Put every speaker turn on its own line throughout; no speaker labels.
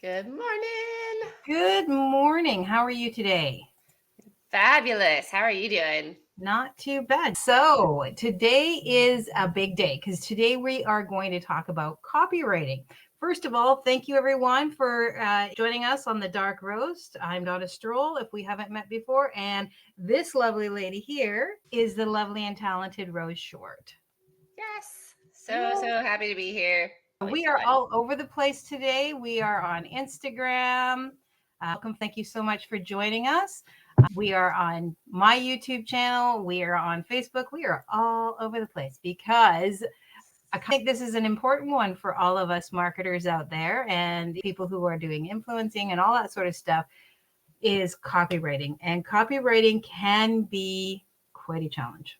Good morning.
Good morning. How are you today?
Fabulous. How are you doing?
Not too bad. So today is a big day because today we are going to talk about copywriting. First of all, thank you everyone for joining us on the Dark Roast. I'm Dawna Strohl, if we haven't met before, and this lovely lady here is the lovely and talented Rose Short.
Yes. So happy to be here.
We are all over the place today. We are on Instagram. Welcome. Thank you so much for joining us. We are on my YouTube channel. We are on Facebook. We are all over the place because I think this is an important one for all of us marketers out there and people who are doing influencing and all that sort of stuff is copywriting. And copywriting can be quite a challenge.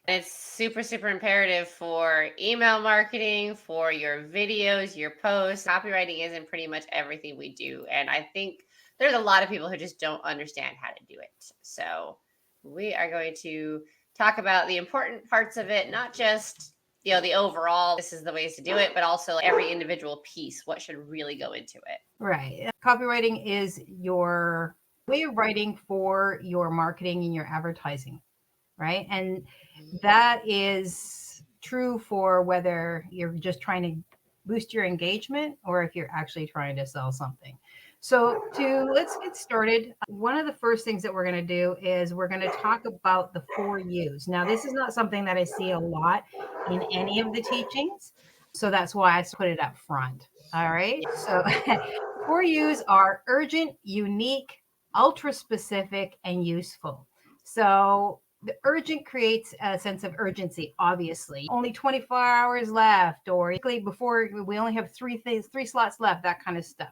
It's super imperative for email marketing, for your videos, your posts. Copywriting is in pretty much everything we do. And I think there's a lot of people who just don't understand how to do it. So we are going to talk about the important parts of it, not just the overall, this is the ways to do it, but also every individual piece, what should really go into it.
Right. Copywriting is your way of writing for your marketing and your advertising, right? And that is true for whether you're just trying to boost your engagement or if you're actually trying to sell something. So let's get started. One of the first things that we're going to do is we're going to talk about the 4 U's. Now, this is not something that I see a lot in any of the teachings. So that's why I put it up front. All right. So 4 U's are urgent, unique, ultra specific, and useful. So the urgent creates a sense of urgency, obviously. Only 24 hours left, or before we only have three slots left, that kind of stuff.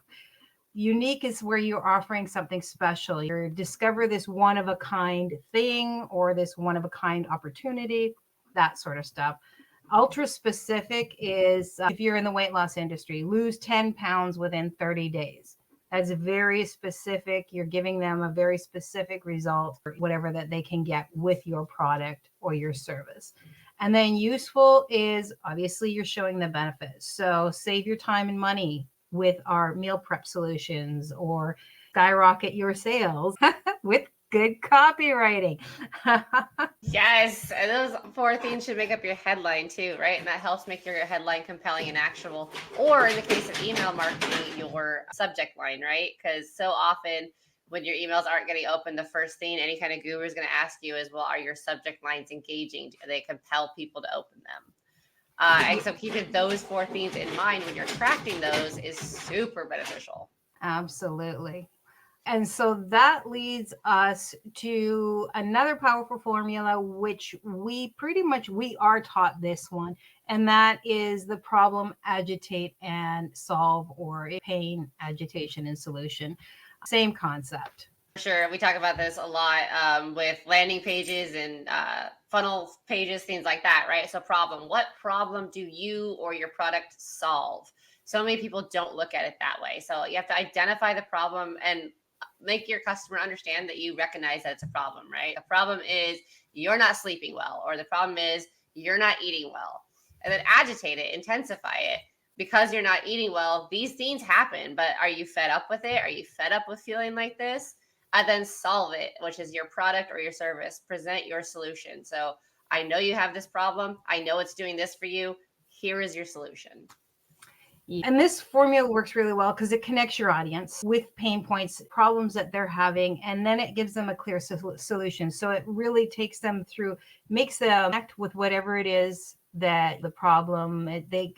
Unique is where you're offering something special. You discover this one of a kind thing or this one of a kind opportunity, that sort of stuff. Ultra specific is if you're in the weight loss industry, lose 10 pounds within 30 days. That's very specific. You're giving them a very specific result, whatever that they can get with your product or your service. And then useful is obviously you're showing the benefits. So save your time and money with our meal prep solutions or skyrocket your sales with good copywriting.
Yes, and those 4 things should make up your headline too, right? And that helps make your headline compelling and actionable. Or in the case of email marketing, your subject line, right? Because so often when your emails aren't getting opened, the first thing any kind of guru is going to ask you is, well, are your subject lines engaging? Do they compel people to open them? And so keeping those 4 things in mind when you're crafting those is super beneficial.
Absolutely. And so that leads us to another powerful formula, which we are taught this one, and that is the problem, agitate, and solve, or pain, agitation, and solution. Same concept.
Sure. We talk about this a lot with landing pages and funnel pages, things like that, right? So problem, what problem do you or your product solve? So many people don't look at it that way. So you have to identify the problem and make your customer understand that you recognize that it's a problem, right? The problem is you're not sleeping well, or the problem is you're not eating well. And then agitate it, intensify it. Because you're not eating well, these things happen, but are you fed up with it? Are you fed up with feeling like this? And then solve it, which is your product or your service. Present your solution. So I know you have this problem. I know it's doing this for you. Here is your solution.
And this formula works really well because it connects your audience with pain points, problems that they're having, and then it gives them a clear solution. So it really takes them through, makes them connect with whatever it is that the problem,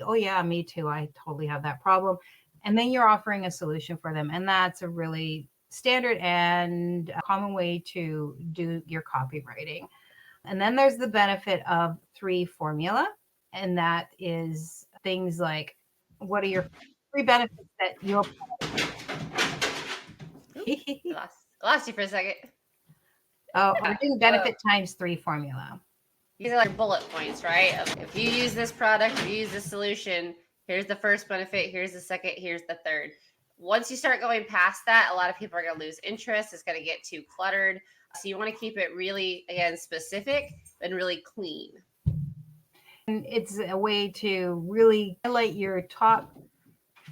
oh yeah, me too. I totally have that problem. And then you're offering a solution for them. And that's a really standard and common way to do your copywriting. And then there's the benefit of 3 formula. And that is things like, what are your 3 benefits that your
lost you for a second.
Oh, we're doing benefit times 3 formula.
These are like bullet points, right? If you use this product, if you use this solution, here's the first benefit, here's the second, here's the third. Once you start going past that, a lot of people are going to lose interest. It's going to get too cluttered. So you want to keep it really, again, specific and really clean.
And it's a way to really highlight your top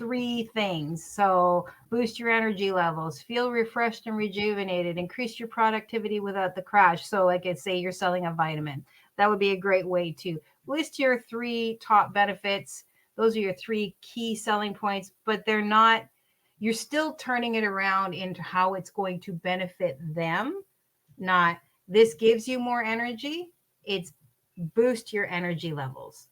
3 things. So boost your energy levels, feel refreshed and rejuvenated, increase your productivity without the crash. So like I say, you're selling a vitamin. That would be a great way to list your 3 top benefits. Those are your 3 key selling points, but they're not, you're still turning it around into how it's going to benefit them. Not this gives you more energy. It's boost your energy levels.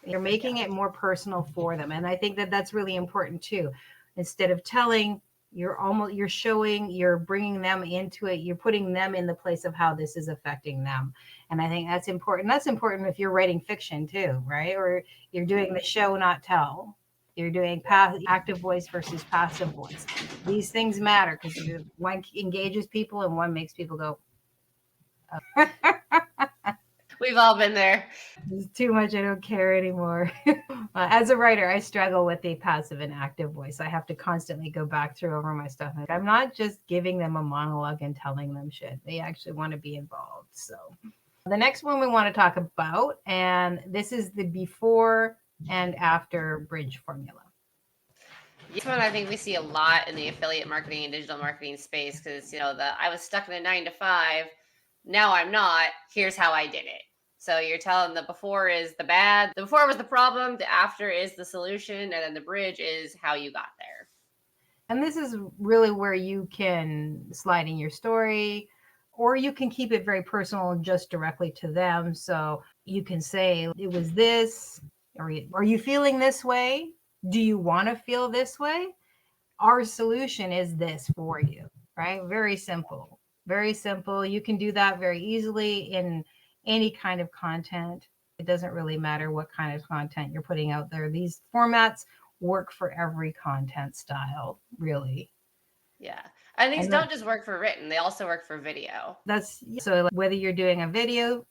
You're making it more personal for them. And I think that that's really important too. Instead of telling, you're showing, you're bringing them into it. You're putting them in the place of how this is affecting them. And I think that's important. That's important if you're writing fiction too, right? Or you're doing the show, not tell. You're doing active voice versus passive voice. These things matter because one engages people and one makes people go, oh.
We've all been there.
It's too much. I don't care anymore. As a writer, I struggle with the passive and active voice. I have to constantly go back through over my stuff. I'm not just giving them a monologue and telling them shit. They actually want to be involved. So the next one we want to talk about, and this is the before and after bridge formula.
This one I think we see a lot in the affiliate marketing and digital marketing space because, I was stuck in a 9 to 5. Now I'm not. Here's how I did it. So you're telling the before is the bad. The before was the problem. The after is the solution. And then the bridge is how you got there.
And this is really where you can slide in your story, or you can keep it very personal and just directly to them. So you can say, it was this, or are you feeling this way? Do you want to feel this way? Our solution is this for you, right? Very simple. Very simple. You can do that very easily in any kind of content. It doesn't really matter what kind of content you're putting out there. These formats work for every content style, really.
Yeah. And these don't just work for written, they also work for video.
That's so whether you're doing a video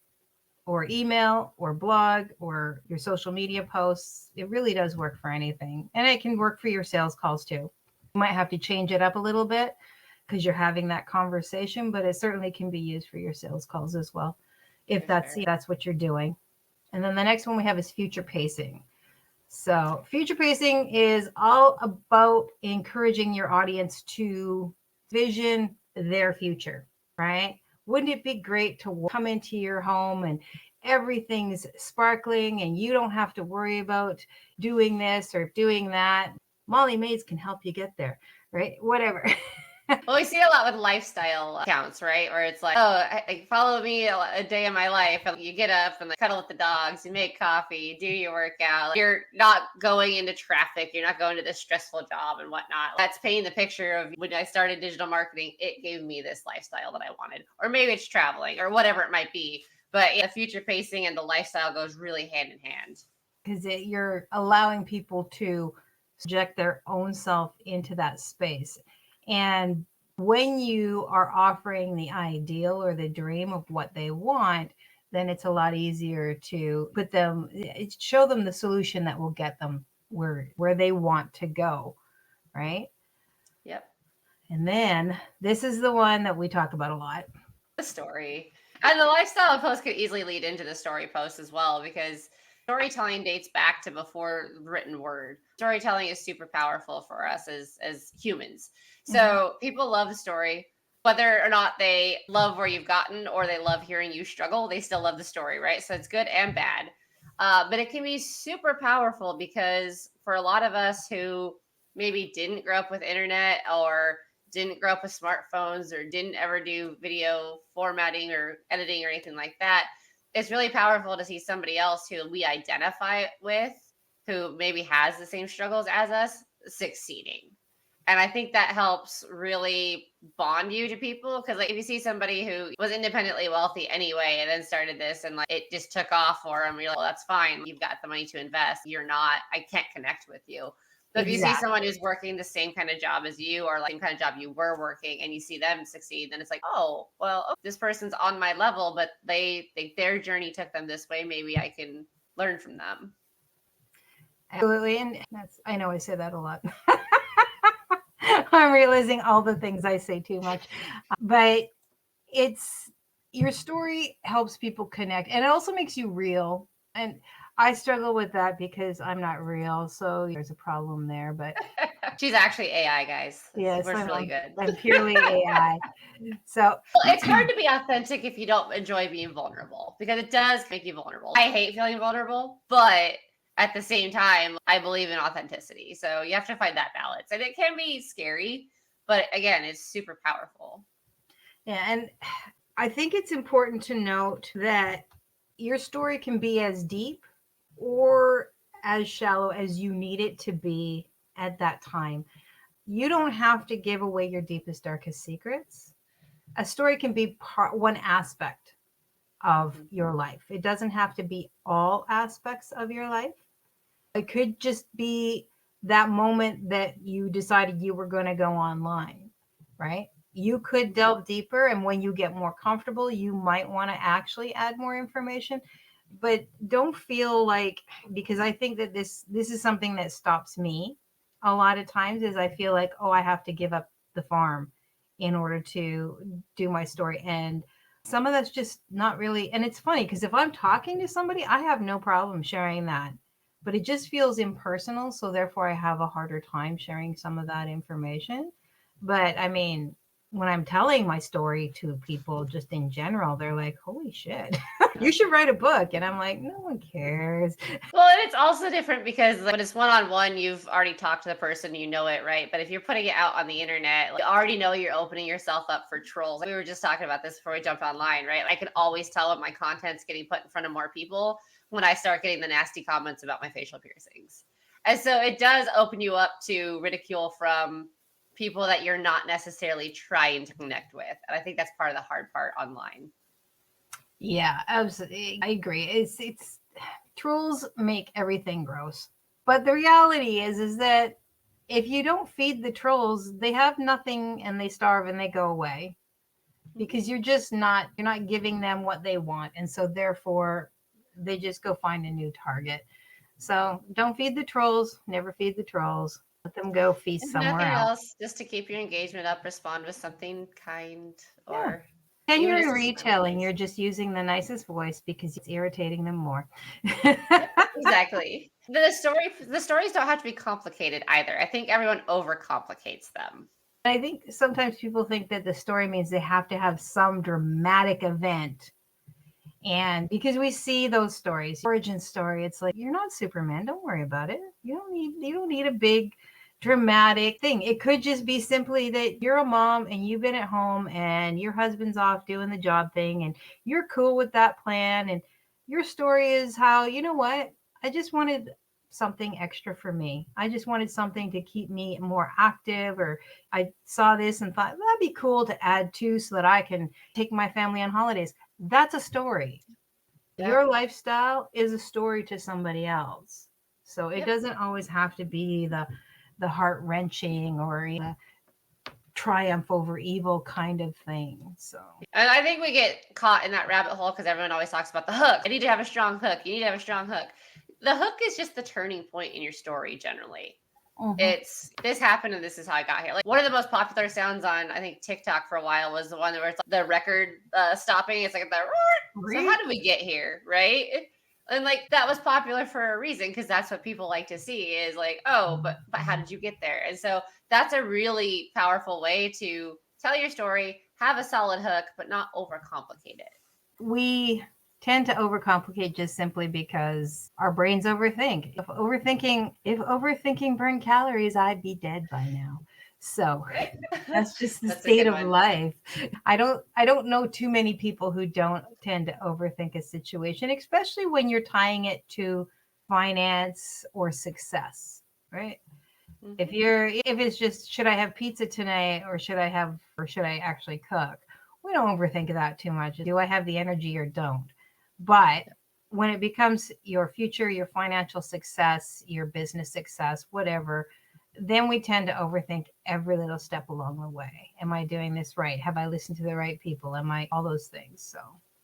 or email or blog or your social media posts, it really does work for anything. And it can work for your sales calls too. You might have to change it up a little bit because you're having that conversation, but it certainly can be used for your sales calls as well, if that's what you're doing. And then the next one we have is future pacing. So future pacing is all about encouraging your audience to vision their future, right? Wouldn't it be great to come into your home and everything's sparkling and you don't have to worry about doing this or doing that? Molly Mays can help you get there, right? Whatever.
Well, we see a lot with lifestyle accounts, right? Where it's like, oh, follow me a day in my life. And you get up and cuddle with the dogs, you make coffee, you do your workout. You're not going into traffic. You're not going to this stressful job and whatnot. That's painting the picture of when I started digital marketing, it gave me this lifestyle that I wanted. Or maybe it's traveling or whatever it might be. But the future pacing and the lifestyle goes really hand in hand.
Because you're allowing people to project their own self into that space. And when you are offering the ideal or the dream of what they want, then it's a lot easier to show them the solution that will get them where they want to go, right?
Yep.
And then this is the one that we talk about a lot.
The story. And the lifestyle post could easily lead into the story post as well, because storytelling dates back to before written word. Storytelling is super powerful for us as humans. So people love the story, whether or not they love where you've gotten or they love hearing you struggle, they still love the story, right? So it's good and bad. But it can be super powerful because for a lot of us who maybe didn't grow up with internet or didn't grow up with smartphones or didn't ever do video formatting or editing or anything like that, it's really powerful to see somebody else who we identify with, who maybe has the same struggles as us, succeeding. And I think that helps really bond you to people. Because if you see somebody who was independently wealthy anyway and then started this and it just took off for them, you're like, well, that's fine. You've got the money to invest. You're not, I can't connect with you. But if you see someone who's working the same kind of job as you or same kind of job you were working and you see them succeed, then it's like, oh, well, this person's on my level, but their journey took them this way. Maybe I can learn from them.
Absolutely. And I know I say that a lot. I'm realizing all the things I say too much, but your story helps people connect and it also makes you real. And I struggle with that because I'm not real, so there's a problem there. But
She's actually AI, guys.
yes,
We're really good.
I'm purely AI. So
Well, it's hard to be authentic if you don't enjoy being vulnerable because it does make you vulnerable. I hate feeling vulnerable, but at the same time, I believe in authenticity. So you have to find that balance. And it can be scary, but again, it's super powerful.
yeah, and I think it's important to note that your story can be as deep or as shallow as you need it to be at that time. You don't have to give away your deepest, darkest secrets. A story can be one aspect of your life. It doesn't have to be all aspects of your life. It could just be that moment that you decided you were going to go online, right? You could delve deeper, and when you get more comfortable, you might want to actually add more information. But don't feel like, because I think that this is something that stops me a lot of times, is I feel like, oh, I have to give up the farm in order to do my story. And some of that's just not really, and it's funny because if I'm talking to somebody, I have no problem sharing that, but it just feels impersonal, so therefore I have a harder time sharing some of that information. But I mean, when I'm telling my story to people just in general, they're like, holy shit, you should write a book. And I'm like, no one cares.
Well, and it's also different because when it's one-on-one, you've already talked to the person, you know it, right? But if you're putting it out on the internet, you already know you're opening yourself up for trolls. We were just talking about this before we jumped online, right? I can always tell when my content's getting put in front of more people when I start getting the nasty comments about my facial piercings. And so it does open you up to ridicule from people that you're not necessarily trying to connect with. And I think that's part of the hard part online.
Yeah, absolutely. I agree. It's trolls make everything gross. But the reality is that if you don't feed the trolls, they have nothing and they starve and they go away because you're not giving them what they want, and so therefore they just go find a new target. So don't feed the trolls, never feed the trolls. Let them go feast
If
somewhere
nothing
else.
else, just to keep your engagement up, respond with something kind
Yeah.
or
And
even
you're in
just a smiley
retailing,
face.
you're just using the nicest voice because it's irritating them more.
Yep, exactly. The stories don't have to be complicated either. I think everyone overcomplicates them.
I think sometimes people think that the story means they have to have some dramatic event. And because we see those stories, origin story, it's like, you're not Superman, don't worry about it. You don't need a big dramatic thing. It could just be simply that you're a mom and you've been at home and your husband's off doing the job thing and you're cool with that plan, and your story is how, you know what? I just wanted something extra for me. I just wanted something to keep me more active, or I saw this and thought that'd be cool to add to so that I can take my family on holidays. That's a story.
Yep.
Your lifestyle is a story to somebody else. So it
Yep.
doesn't always have to be the heart wrenching or the triumph over evil kind of thing. So
And I think we get caught in that rabbit hole because everyone always talks about the hook. I need to have a strong hook. You need to have a strong hook. The hook is just the turning point in your story generally.
mhm.
It's this happened and this is how I got here. Like one of the most popular sounds on I think TikTok for a while was the one where it's like the record stopping. It's like the so how did we get here, right? And like that was popular for a reason because that's what people like to see is like, oh, but how did you get there? And so that's a really powerful way to tell your story, have a solid hook, but not overcomplicate it.
We tend to overcomplicate just simply because our brains overthink. If overthinking burned calories, I'd be dead by now. So that's just the
That's a
state
good
of
one.
life. I don't know too many people who don't tend to overthink a situation, especially when you're tying it to finance or success, right?
Mm-hmm.
If it's just, should I have pizza tonight or should I actually cook? We don't overthink that too much. Do I have the energy or don't? But when it becomes your future, your financial success, your business success, whatever, then we tend to overthink every little step along the way. Am I doing this right? Have I listened to the right people? Am I all those things? So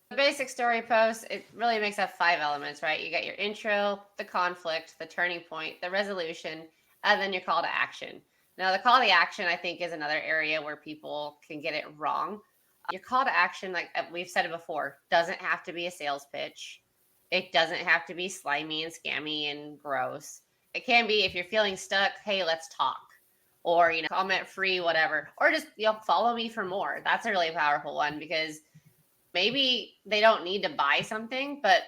The basic story post, it really makes up 5 elements, right? You got your intro, the conflict, the turning point, the resolution, and then your call to action. Now, the call to action, I think, is another area where people can get it wrong. Your call to action, like we've said it before, doesn't have to be a sales pitch. It doesn't have to be slimy and scammy and gross. It can be, if you're feeling stuck, hey, let's talk. Or, comment free, whatever. Or just, follow me for more. That's a really powerful one, because maybe they don't need to buy something, but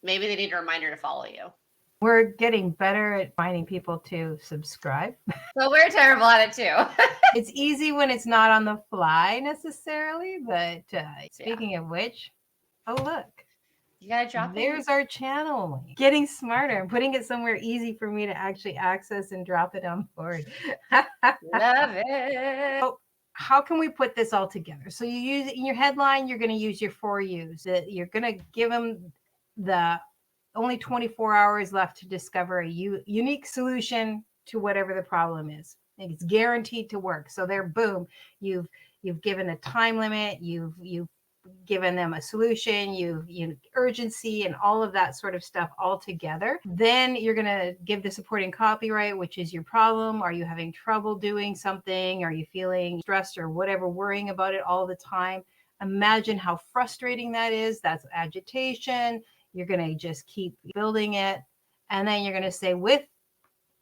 maybe they need a reminder to follow you.
We're getting better at finding people to subscribe.
So we're terrible at it too.
It's easy when it's not on the fly necessarily, but speaking of which, oh look,
you gotta drop
there's our channel. Getting smarter and putting it somewhere easy for me to actually access and drop it on board.
Love it.
So how can we put this all together? So you use in your headline, you're going to use your 4 U's. You're going to give them the only 24 hours left to discover a unique solution to whatever the problem is. It's guaranteed to work. So there, boom, you've given a time limit, you've given them a solution, you've urgency and all of that sort of stuff all together. Then you're going to give the supporting copyright, which is your problem. Are you having trouble doing something? Are you feeling stressed or whatever, worrying about it all the time? Imagine how frustrating that is. That's agitation. You're going to just keep building it. And then you're going to say, with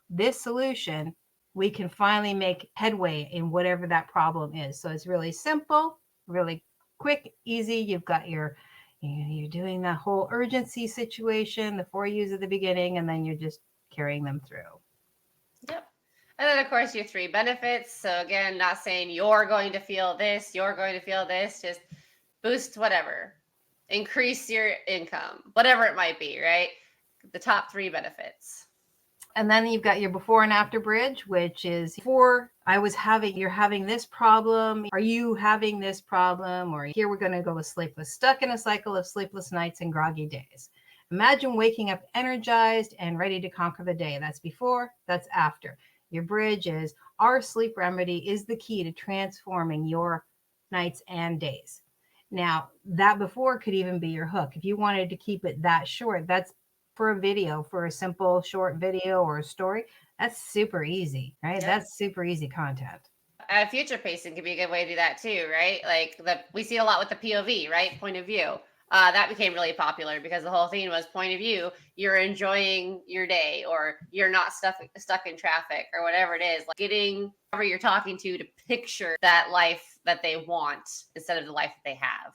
this solution, we can finally make headway in whatever that problem is. So it's really simple, really quick, easy. You've got you're doing that whole urgency situation, the 4 U's at the beginning, and then you're just carrying them through.
Yep. And then, of course, your 3 benefits. So again, not saying you're going to feel this, you're going to feel this, just boost whatever, increase your income, whatever it might be, right? The top 3 benefits.
And then you've got your before and after bridge, which is you're having this problem. Are you having this problem? Or here we're going to go with sleepless, stuck in a cycle of sleepless nights and groggy days. Imagine waking up energized and ready to conquer the day. That's before, that's after. Your bridge is our sleep remedy is the key to transforming your nights and days. Now, that before could even be your hook. If you wanted to keep it that short, that's for a video, for a simple short video or a story, that's super easy, right? Yep. That's super easy content.
Future pacing could be a good way to do that too, right? Like we see a lot with the POV, right? Point of view. That became really popular because the whole thing was point of view. You're enjoying your day, or you're not stuck in traffic, or whatever it is. Like getting whoever you're talking to picture that life that they want instead of the life that they have.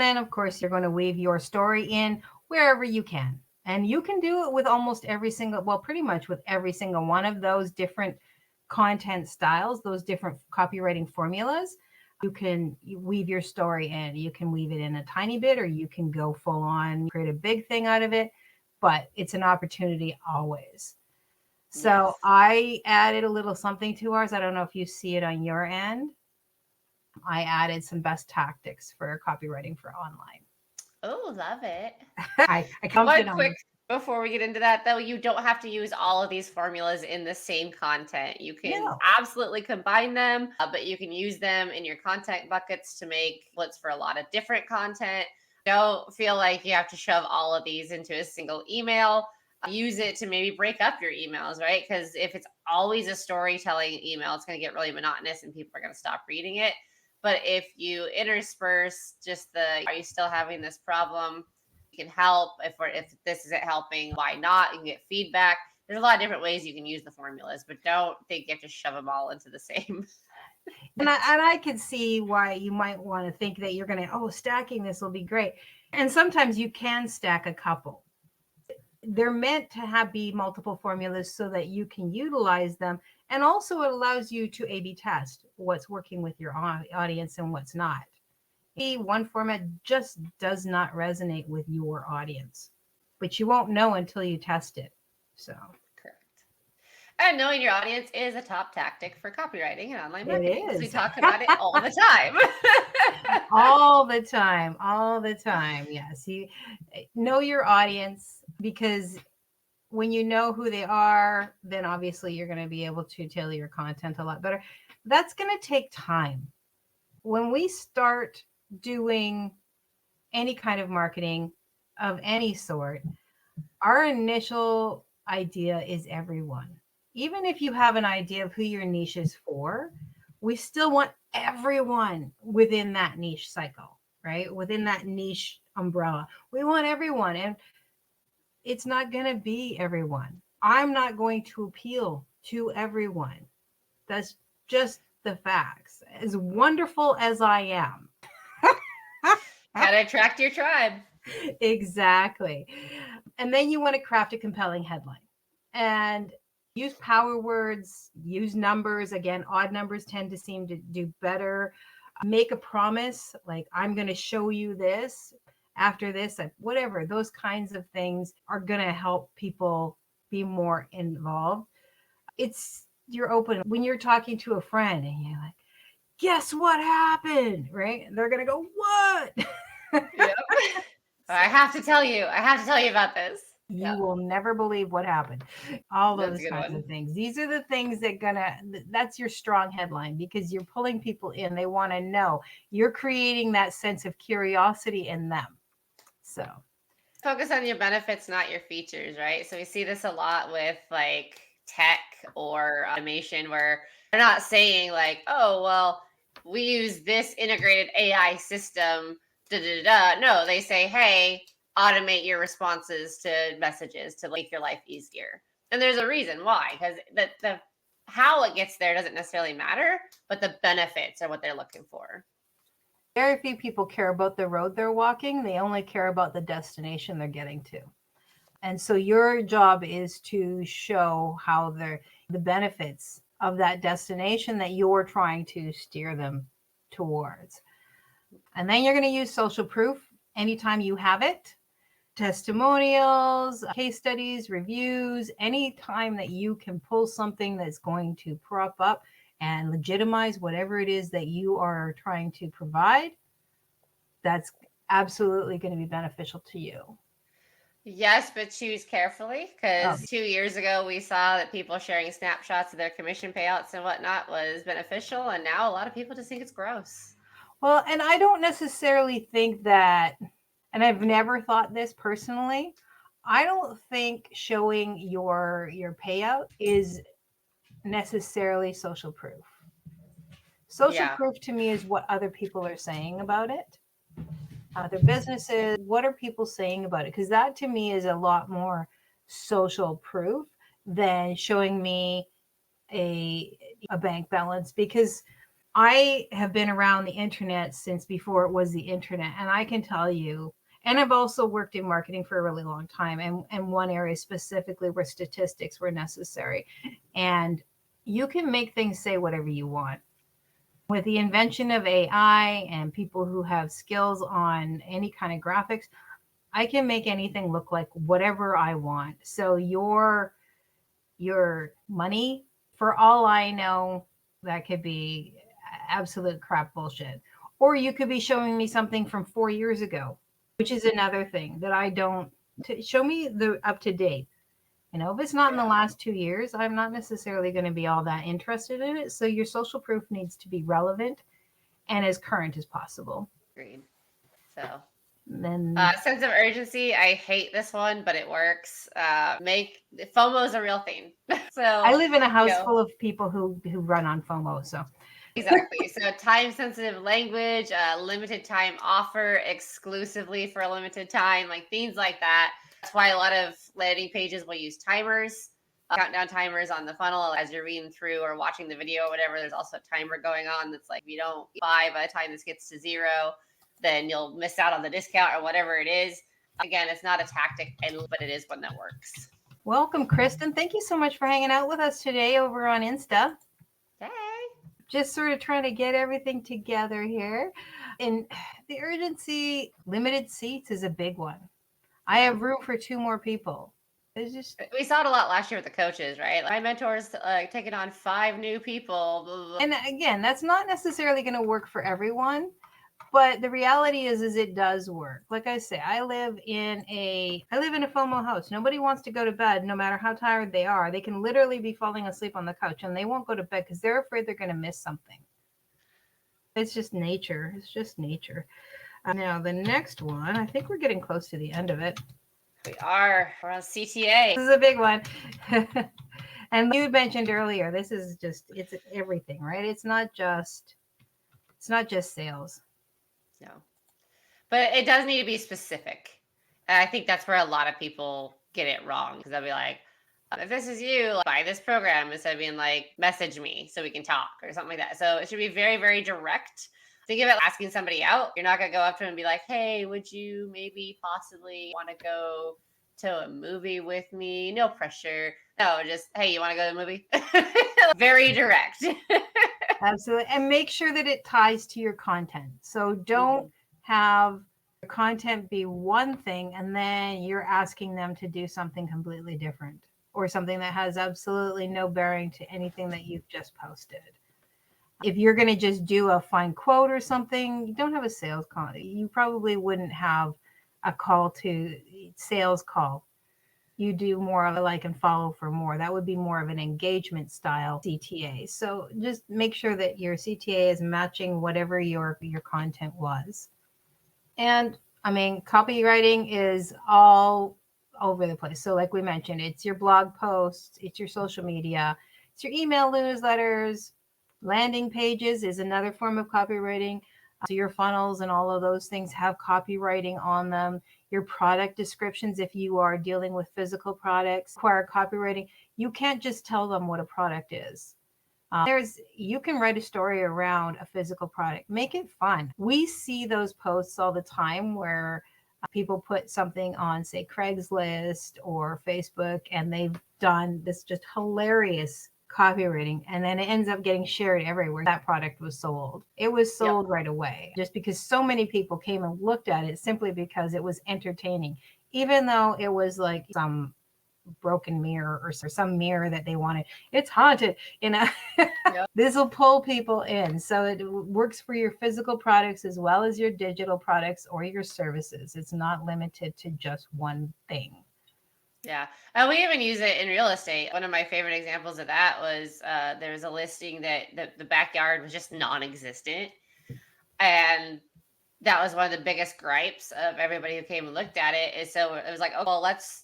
Then, of course, you're going to weave your story in wherever you can. And you can do it with almost pretty much with every single one of those different content styles, those different copywriting formulas. You can weave your story in. You can weave it in a tiny bit, or you can go full on, create a big thing out of it. But it's an opportunity always. So yes. I added a little something to ours. I don't know if you see it on your end. I added some best tactics for copywriting for online.
Oh, love it.
I
One quick before we get into that, though, you don't have to use all of these formulas in the same content. You can absolutely combine them, but you can use them in your content buckets to make templates for a lot of different content. Don't feel like you have to shove all of these into a single email. Use it to maybe break up your emails, right? Because if it's always a storytelling email, it's going to get really monotonous and people are going to stop reading it. But if you intersperse just are you still having this problem? You can help. If this isn't helping, why not? You can get feedback. There's a lot of different ways you can use the formulas, but don't think you have to shove them all into the same.
And I could see why you might want to think that you're going to, stacking this will be great. And sometimes you can stack a couple. They're meant to be multiple formulas so that you can utilize them. And also it allows you to A/B test what's working with your audience and what's not. One format just does not resonate with your audience, but you won't know until you test it. So
correct. And knowing your audience is a top tactic for copywriting and online marketing.
It is.
We talk about it all the time.
all the time. Yes. You know your audience, because when you know who they are, then obviously you're going to be able to tailor your content a lot better. That's going to take time. When we start doing any kind of marketing of any sort, our initial idea is everyone. Even if you have an idea of who your niche is for, we still want everyone within that niche cycle, right? Within that niche umbrella. We want everyone, and it's not going to be everyone. I'm not going to appeal to everyone. That's just the facts. As wonderful as I am.
Gotta attract your tribe.
Exactly. And then you want to craft a compelling headline and use power words, use numbers. Again, odd numbers tend to seem to do better. Make a promise, like, I'm going to show you this after this, whatever. Those kinds of things are going to help people be more involved. You're open. When you're talking to a friend and you're like, guess what happened, right? They're going to go, what?
Yep. I have to tell you about this.
You will never believe what happened. All
That's a
those
good
kinds
one.
of things. These are the things that's your strong headline, because you're pulling people in. They want to know. You're creating that sense of curiosity in them. So
Focus on your benefits, not your features, right? So we see this a lot with like tech or automation, where they're not saying like, oh, well, we use this integrated AI system, da da da. No, they say, hey, automate your responses to messages to make your life easier. And there's a reason why, because the how it gets there doesn't necessarily matter, but the benefits are what they're looking for.
very few people care about the road they're walking. They only care about the destination they're getting to. And so your job is to show how the benefits of that destination that you're trying to steer them towards. And then you're going to use social proof anytime you have it. Testimonials, case studies, reviews, anytime that you can pull something that's going to prop up and legitimize whatever it is that you are trying to provide, that's absolutely going to be beneficial to you.
Yes, but choose carefully, because 2 years ago we saw that people sharing snapshots of their commission payouts and whatnot was beneficial, and now a lot of people just think it's gross.
Well, and I don't necessarily think that, and I've never thought this personally, I don't think showing your payout is necessarily social proof. Social
Yeah.
proof to me is what other people are saying about it. Other businesses, what are people saying about it? Because that to me is a lot more social proof than showing me a bank balance, because I have been around the internet since before it was the internet. And I can tell you, and I've also worked in marketing for a really long time, and one area specifically where statistics were necessary. And you can make things say whatever you want. With the invention of AI and people who have skills on any kind of graphics, I can make anything look like whatever I want. So your money, for all I know, that could be absolute crap bullshit. Or you could be showing me something from 4 years ago, which is another thing that I don't show me the up to date. If it's not in the last 2 years, I'm not necessarily going to be all that interested in it. So your social proof needs to be relevant and as current as possible.
Agreed. So
Then
sense of urgency. I hate this one, but it works. Make FOMO is a real thing. So
I live in a house full of people who run on FOMO. So
exactly. So time sensitive language, limited time offer exclusively for a limited time, like things like that. That's why a lot of landing pages will use timers, countdown timers on the funnel as you're reading through or watching the video or whatever. There's also a timer going on that's like, if you don't buy by the time this gets to 0, then you'll miss out on the discount or whatever it is. Again, it's not a tactic, but it is one that works.
Welcome, Kristen. Thank you so much for hanging out with us today over on Insta.
Hey.
Just sort of trying to get everything together here. And the urgency, limited seats is a big one. I have room for 2 more people.
We saw it a lot last year with the coaches, right? My mentors taking on 5 new people. Blah, blah.
And again, that's not necessarily going to work for everyone. But the reality is it does work. Like I say, I live in a FOMO house. Nobody wants to go to bed, no matter how tired they are. They can literally be falling asleep on the couch, and they won't go to bed because they're afraid they're going to miss something. It's just nature. It's just nature. Now, the next one, I think we're getting close to the end of it.
We are. We're on CTA.
This is a big one. And you mentioned earlier, this is just, it's everything, right? It's not just sales.
No. But it does need to be specific. And I think that's where a lot of people get it wrong, because they'll be like, if this is you, like, buy this program, instead of being like, message me so we can talk or something like that. So it should be very, very direct. Think of it asking somebody out. You're not going to go up to them and be like, hey, would you maybe possibly want to go to a movie with me? No pressure. No, just, hey, you want to go to the movie? Very direct.
Absolutely. And make sure that it ties to your content. So don't have your content be one thing and then you're asking them to do something completely different, or something that has absolutely no bearing to anything that you've just posted. If you're going to just do a fine quote or something, you don't have a sales call. You probably wouldn't have a call to sales call. You do more of a like and follow for more. That would be more of an engagement style CTA. So just make sure that your CTA is matching whatever your content was. And I mean, copywriting is all over the place. So like we mentioned, it's your blog posts, it's your social media, it's your email newsletters, landing pages is another form of copywriting. So your funnels and all of those things have copywriting on them. Your product descriptions, if you are dealing with physical products, require copywriting. You can't just tell them what a product is. You can write a story around a physical product. Make it fun. We see those posts all the time where people put something on, say, Craigslist or Facebook, and they've done this just hilarious copywriting, and then it ends up getting shared everywhere. That product was sold. It was sold right away, just because so many people came and looked at it simply because it was entertaining, even though it was like some broken mirror or some mirror that they wanted. It's haunted, This will pull people in. So it works for your physical products as well as your digital products or your services. It's not limited to just one thing.
Yeah. And we even use it in real estate. One of my favorite examples of that was there was a listing that the backyard was just non-existent. And that was one of the biggest gripes of everybody who came and looked at it. And so it was like, oh, well, let's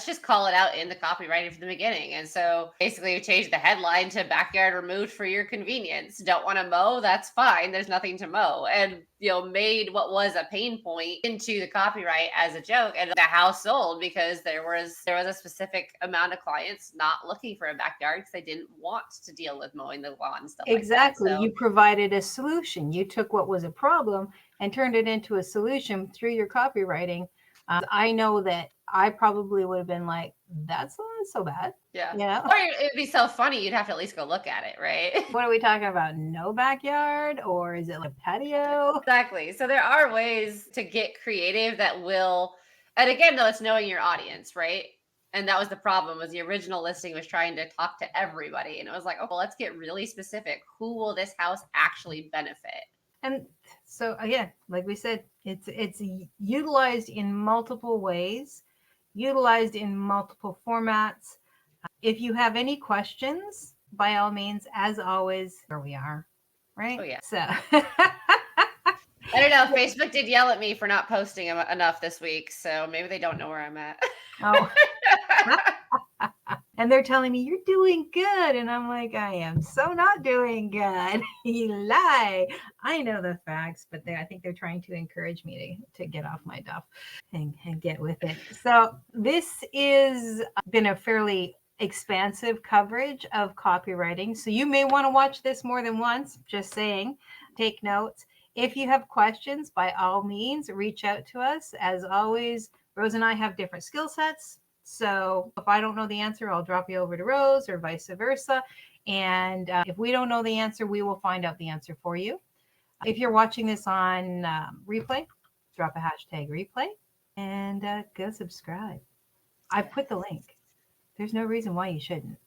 just call it out in the copywriting from the beginning. And so basically we changed the headline to backyard removed for your convenience. Don't want to mow? That's fine. There's nothing to mow. And, made what was a pain point into the copyright as a joke. And the house sold because there was a specific amount of clients not looking for a backyard because they didn't want to deal with mowing the lawn and stuff
exactly.
like that. So,
you provided a solution. You took what was a problem and turned it into a solution through your copywriting. I know that I probably would have been like, that's not so bad.
Yeah. Or it'd be so funny, you'd have to at least go look at it, right?
What are we talking about? No backyard? Or is it like patio?
Exactly. So there are ways to get creative that will, and again, though, it's knowing your audience, right? And that was the problem, was the original listing was trying to talk to everybody. And it was like, oh, well, let's get really specific. Who will this house actually benefit?
And so again, like we said, it's utilized in multiple ways, utilized in multiple formats. If you have any questions, by all means, as always, here we are, right?
Oh, yeah.
So
I don't know. Facebook did yell at me for not posting enough this week, so maybe they don't know where I'm at.
Oh. And they're telling me you're doing good. And I'm like, I am so not doing good. You lie. I know the facts, but I think they're trying to encourage me to get off my duff and get with it. So this is been a fairly expansive coverage of copywriting. So you may want to watch this more than once, just saying, take notes. If you have questions, by all means, reach out to us. As always, Rose and I have different skill sets. So if I don't know the answer, I'll drop you over to Rose or vice versa. And if we don't know the answer, we will find out the answer for you. If you're watching this on replay, drop a hashtag replay and go subscribe. I put the link. There's no reason why you shouldn't.